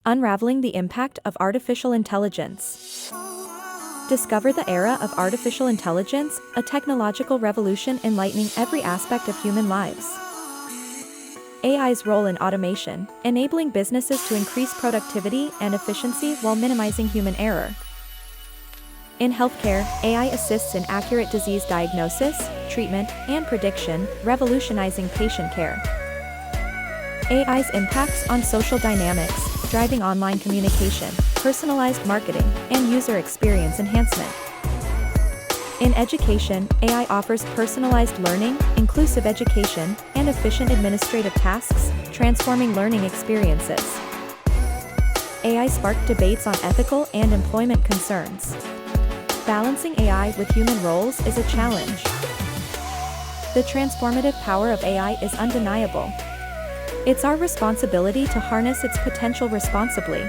Unraveling the impact of artificial intelligence. Discover the era of artificial intelligence, a technological revolution enlightening every aspect of human lives. AI's role in automation, enabling businesses to increase productivity and efficiency while minimizing human error. In healthcare, AI assists in accurate disease diagnosis, treatment, and prediction, revolutionizing patient care. AI's impacts on social dynamics, driving online communication, personalized marketing, and user experience enhancement. In education, AI offers personalized learning, inclusive education, and efficient administrative tasks, transforming learning experiences. AI sparked debates on ethical and employment concerns. Balancing AI with human roles is a challenge. The transformative power of AI is undeniable. It's our responsibility to harness its potential responsibly.